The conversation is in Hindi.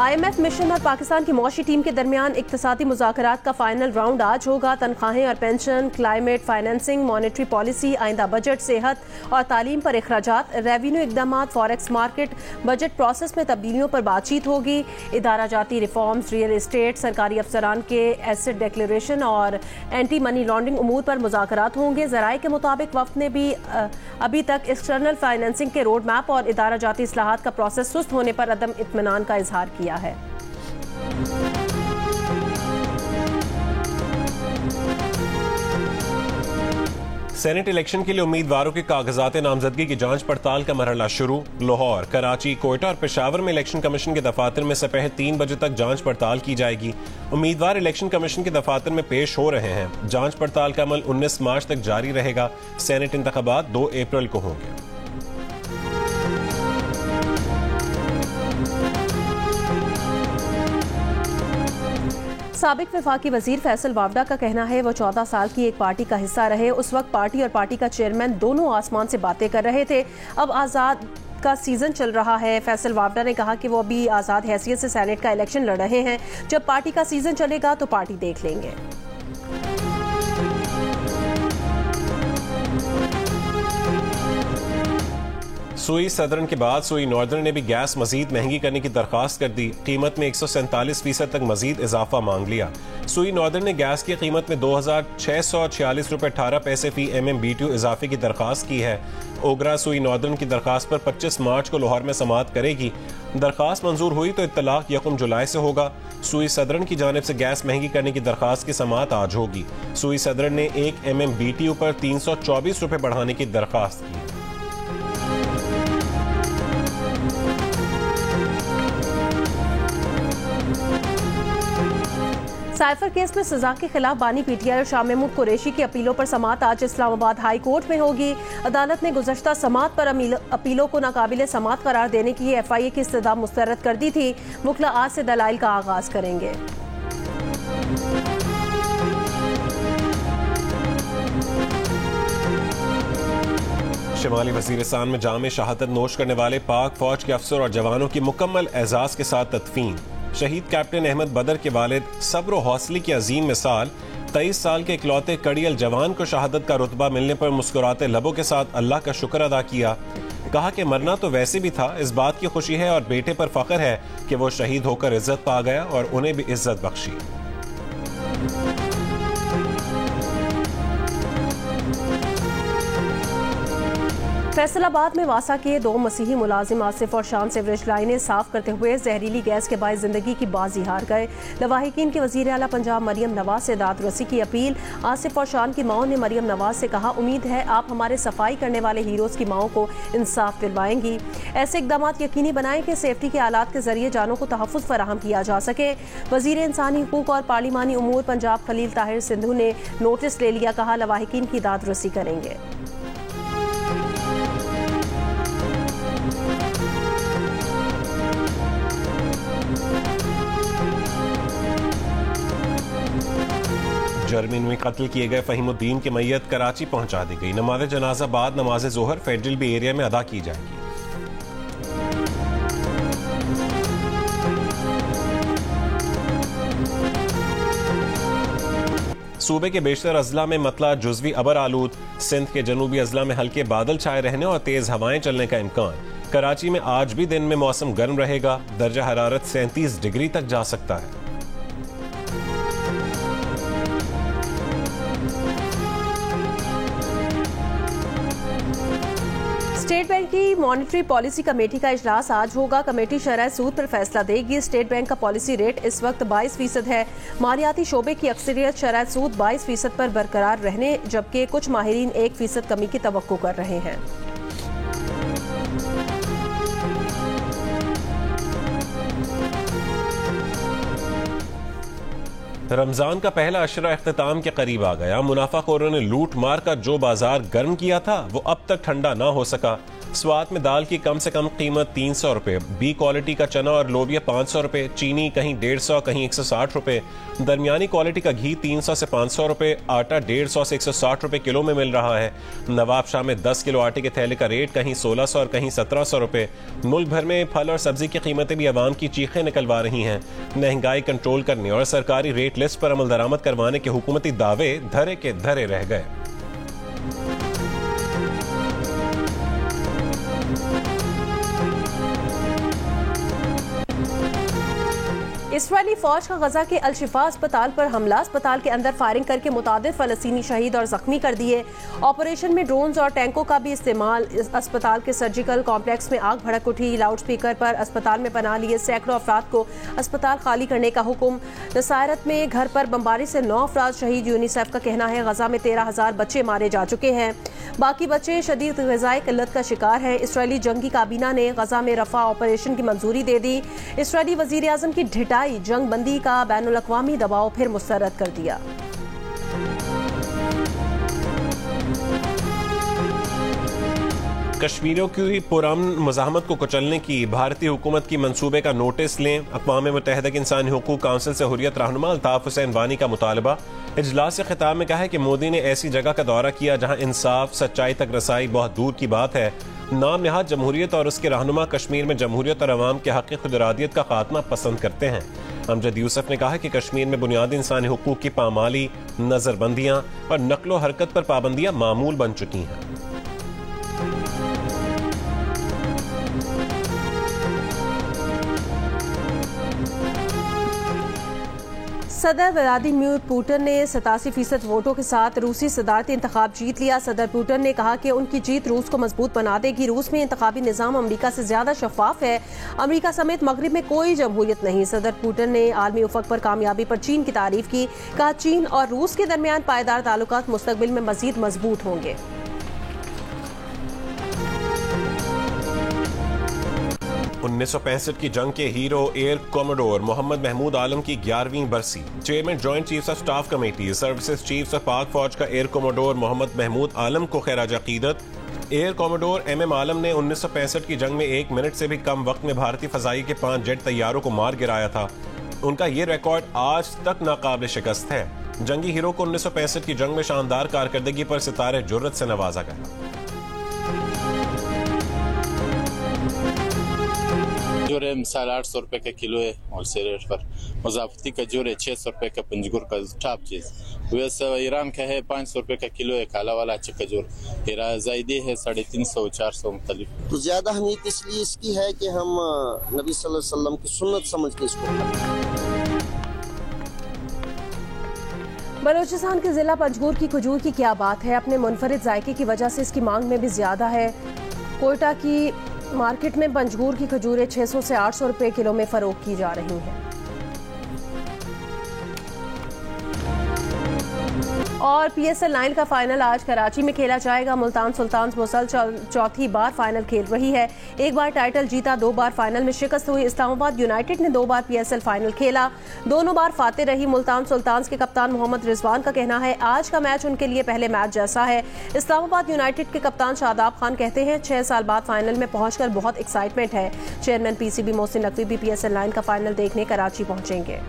IMF मिशन और पाकिस्तान की मौशी टीम के दरमियान इक्तिसादी मुज़ाकरात का फाइनल राउंड आज होगा। तनख्वाहें और पेंशन, क्लाइमेट फाइनेंसिंग, मॉनेटरी पॉलिसी, आइंदा बजट, सेहत और तालीम पर अखराजात, रेवेन्यू इकदामात, फॉरेक्स मार्केट, बजट प्रोसेस में तब्दीलियों पर बातचीत होगी। इदारा जाती रिफॉर्म्स, रियल एस्टेट, सरकारी अफसरान के एसेट डिक्लेरेशन और एंटी मनी लॉन्ड्रिंग उमूर पर मुज़ाकरात होंगे। ज़राए के मुताबिक वफ्द ने भी अभी तक एक्सटर्नल फाइनेंसिंग के रोड मैप और इदारा जाती इस्लाहात का प्रोसेस सुस्त होने पर अदम इत्मीनान का इजहार किया है। सेनेट इलेक्शन के लिए उम्मीदवारों के कागजात नामजदगी की जांच पड़ताल का मरहला शुरू। लाहौर, कराची, कोयटा और पेशावर में इलेक्शन कमीशन के दफातर में सपह 3 बजे तक जांच पड़ताल की जाएगी। उम्मीदवार इलेक्शन कमीशन के दफातर में पेश हो रहे हैं। जांच पड़ताल का अमल 19 मार्च तक जारी रहेगा। सेनेट इंतखाबात 2 अप्रैल को होंगे। साबिक वफाकी वजीर फैसल वावडा का कहना है वो 14 साल की एक पार्टी का हिस्सा रहे। उस वक्त पार्टी और पार्टी का चेयरमैन दोनों आसमान से बातें कर रहे थे। अब आज़ाद का सीजन चल रहा है। फैसल वावडा ने कहा कि वो अभी आज़ाद हैसियत से सेनेट का इलेक्शन लड़ रहे हैं। जब पार्टी का सीजन चलेगा तो पार्टी देख लेंगे। सुई सदरन के बाद सुई नॉर्दर्न ने भी गैस मजीद महंगी करने की दरखास्त कर दी। कीमत में 147% तक मजीद इजाफा मांग लिया। सुई नॉर्दर्न ने गैस की कीमत में 2646 रुपए 18 पैसे फी MMBTU इजाफे की दरखास्त की है। ओगरा सुई नॉर्दर्न की दरखास्त पर 25 मार्च को लाहौर में समाअत करेगी। दरखास्त मंजूर हुई तो इत्तलाक 1 जुलाई से होगा। सुई सदरन की जानिब से गैस महंगी करने की दरखास्त की समाअत आज होगी। सुई सदरन ने 1 MMBTU पर 324 रुपए बढ़ाने की दरखास्त की। साइफर केस में सजा के खिलाफ बानी PTI और शाह महमूद कुरैशी की अपीलों पर समाअत आज इस्लामाबाद हाई कोर्ट में होगी। अदालत ने गुज़श्ता समाअत पर अपीलों को नाकाबिले समाअत करार देने की FIA की इस्तदा मुस्तरद कर दी थी। मुखला आज से दलाइल का आगाज करेंगे। शिमाली वज़ीरिस्तान में जाम शहादत नोश करने वाले पाक फौज के अफसर और जवानों की मुकम्मल एजाज के साथ तदफीन। शहीद कैप्टन अहमद बदर के वालिद सब्र और हौसले की अजीम मिसाल 23 साल के इकलौते कड़ियल जवान को शहादत का रुतबा मिलने पर मुस्कुराते लबों के साथ अल्लाह का शुक्र अदा किया। कहा कि मरना तो वैसे भी था, इस बात की खुशी है और बेटे पर फख्र है कि वो शहीद होकर इज्जत पा गया और उन्हें भी इज्जत बख्शी। फैसलाबाद में वासा के 2 मसीही मुलाजिम आसिफ और शान सीवरेज लाइनें साफ करते हुए जहरीली गैस के बायस जिंदगी की बाजी हार गए। लवाहिकीन के वजीर आला पंजाब मरियम नवाज से दाद रसी की अपील। आसिफ और शान की माओं ने मरियम नवाज से कहा, उम्मीद है आप हमारे सफाई करने वाले हीरोज की माओं को इंसाफ दिलवाएंगी। ऐसे इकदाम यकीनी बनाएं कि सेफ्टी के आलात के जरिए जानों को तहफ़्फ़ुज़ फराहम किया जा सके। वजीर इंसानी हुकूक और पार्लिमानी उमूर पंजाब खलील ताहिर सिंधु ने नोटिस ले लिया। कहा, लवाहिकीन की दाद रसी करेंगे। जर्मनी में कत्ल किए गए फहीमुद्दीन की मैयत कराची पहुंचा दी गई। नमाज जनाजा बाद नमाज जोहर फेडरल बी एरिया में अदा की जाएगी। सूबे के बेशतर अजला में मतला जुजवी अबर आलूद। सिंध के जनूबी अजला में हल्के बादल छाए रहने और तेज हवाएं चलने का इम्कान। कराची में आज भी दिन में मौसम गर्म रहेगा। दर्जा हरारत 37 डिग्री तक जा सकता है। स्टेट बैंक की मॉनेटरी पॉलिसी कमेटी का इजलास आज होगा। कमेटी शरह सूद पर फैसला देगी। स्टेट बैंक का पॉलिसी रेट इस वक्त 22% है। मालियाती शोबे की अक्सरियत शरह सूद 22% पर बरकरार रहने, जबकि कुछ माहिरीन 1% कमी की तवक्को कर रहे हैं। रमजान का पहला अशरा इख्तिताम के करीब आ गया। मुनाफाखोरों ने लूट मार कर जो बाजार गर्म किया था वो अब तक ठंडा ना हो सका। स्वात में दाल की कम से कम कीमत 300 रुपए, बी क्वालिटी का चना और लोबिया 500 रुपए, चीनी कहीं 150 कहीं 160 रुपए, दरमियानी क्वालिटी का घी 300 से 500 रुपए, आटा 150 से 160 रुपए किलो में मिल रहा है। नवाब शाह में 10 किलो आटे के थैले का रेट कहीं 1600 और कहीं 1700 रुपए। मुल्क भर में फल और सब्जी की कीमतें भी आवाम की चीखें निकलवा रही हैं। महंगाई कंट्रोल करने और सरकारी रेट लिस्ट पर अमल दरामद करवाने के हुकूमती दावे धरे के धरे रह गए। इस्राएली फौज का गजा के अल-शिफा अस्पताल पर हमला, अस्पताल के अंदर फायरिंग करके मुतादिद फलस्तीनी शहीद और जख्मी कर दिए। ऑपरेशन में ड्रोन्स और टैंकों का भी इस्तेमाल। अस्पताल के सर्जिकल कॉम्प्लेक्स में आग भड़क उठी। लाउड स्पीकर पर अस्पताल में पनाह लिए सैकड़ों अफराद को अस्पताल खाली करने का हुक्म। नसारत में घर पर बमबारी से 9 अफराद शहीद। यूनिसेफ का कहना है गजा में 13,000 बच्चे मारे जा चुके हैं, बाकी बच्चे शदीद ग़िज़ाई किल्लत का शिकार हैं। इसराइली जंगी काबीना ने गजा में रफा ऑपरेशन की मंजूरी दे दी। इसराइली वज़ीर आज़म की ढिटाई जंग बंदी का बैनुल अक़वामी दबाव फिर मुस्तरद कर दिया। कश्मीरियों की पुरअमन मुज़ाहमत को कुचलने की भारतीय हुकूमत की मंसूबे का नोटिस लें। अक़वाम मुत्तहिदा की इंसानी हुकूक काउंसिल से हुर्रियत रहनुमा अल्ताफ़ हुसैन वानी का मुतालबा। इजलास से खिताब में कहा है कि मोदी ने ऐसी जगह का दौरा किया जहां इंसाफ सच्चाई तक रसाई बहुत दूर की बात है। नाम नहाद जमहूरियत और उसके रहनुमा कश्मीर में जमहूरियत और अवाम के हक़ खुदरादियत का खात्मा पसंद करते हैं। अमजद यूसुफ ने कहा कि कश्मीर में बुनियादी इंसानी हुकूक की पामाली, नजरबंदियां और नकलो हरकत पर पाबंदियां मामूल बन चुकी हैं। सदर व्लादिमीर पुतिन ने 87% वोटों के साथ रूसी सदारती इंतखाब जीत लिया। सदर पुतिन ने कहा कि उनकी जीत रूस को मजबूत बना देगी। रूस में इंतखाबी निज़ाम अमरीका से ज्यादा शफाफ है। अमरीका समेत मगरिब में कोई जमहूरियत नहीं। सदर पुतिन ने आलमी उफक पर कामयाबी पर चीन की तारीफ की। कहा चीन और रूस के दरमियान पायदार ताल्लुकात मुस्तकबिल में मजीद मजबूत होंगे। 1965 की जंग के hero air commodore Mohammad Mahmood Alam की 11वीं बरसी। Chairman joint chiefs of staff committee services chiefs of Pak फौज का एयर कॉमोडोर मोहम्मद महमूद आलम को खैराज अकीदत। एयर कॉमोडोर MM आलम ने 1965 की जंग में 1 मिनट से भी कम वक्त में भारतीय फजाई के 5 जेट तैयारों को मार गिराया था। उनका ये रिकॉर्ड आज तक नाकाबिल शिकस्त है। जंगी हीरो को 1965 की जंग में शानदार कारकर्दगी पर सितारे जुर्रत से नवाजा गया। खजूर है मिसाल 800 रुपए का किलो है होलसेल रेट पर। मुजाफती खजूर है 600 रुपए का पंजगुर का टॉप चीज। वैसे ईरान का है 500 रुपए का किलो है काला वाला अच्छा खजूर। जायदे है 350 400 मुख्तलिफ। तो ज्यादा अहमियत इसलिए इसकी है कि हम नबी सल्लल्लाहु अलैहि वसल्लम की सुन्नत समझ के इसको। बलूचिस्तान के जिला पंजगुर की खजूर की क्या बात है। अपने मुनफरिद जायके की वजह से इसकी मांग में भी ज्यादा है। कोयटा की मार्केट में पंजगूर की खजूरें 600 से 800 रुपए किलो में फरोख्त की जा रही हैं। और PSL 9 का फाइनल आज कराची में खेला जाएगा। मुल्तान सुल्तान्स मुसलसल चौथी बार फाइनल खेल रही है। एक बार टाइटल जीता, 2 बार फाइनल में शिकस्त हुई। इस्लामाबाद यूनाइटेड ने 2 बार PSL फाइनल खेला, दोनों बार फाते रही। मुल्तान सुल्तान्स के कप्तान मोहम्मद रिजवान का कहना है आज का मैच उनके लिए पहले मैच जैसा है। इस्लामाबाद यूनाइटेड के कप्तान शादाब खान कहते हैं 6 साल बाद फाइनल में पहुंचकर बहुत एक्साइटमेंट है। चेयरमैन PCB मोहसिन नकवी भी PSL 9 का फाइनल देखने कराची पहुंचेंगे।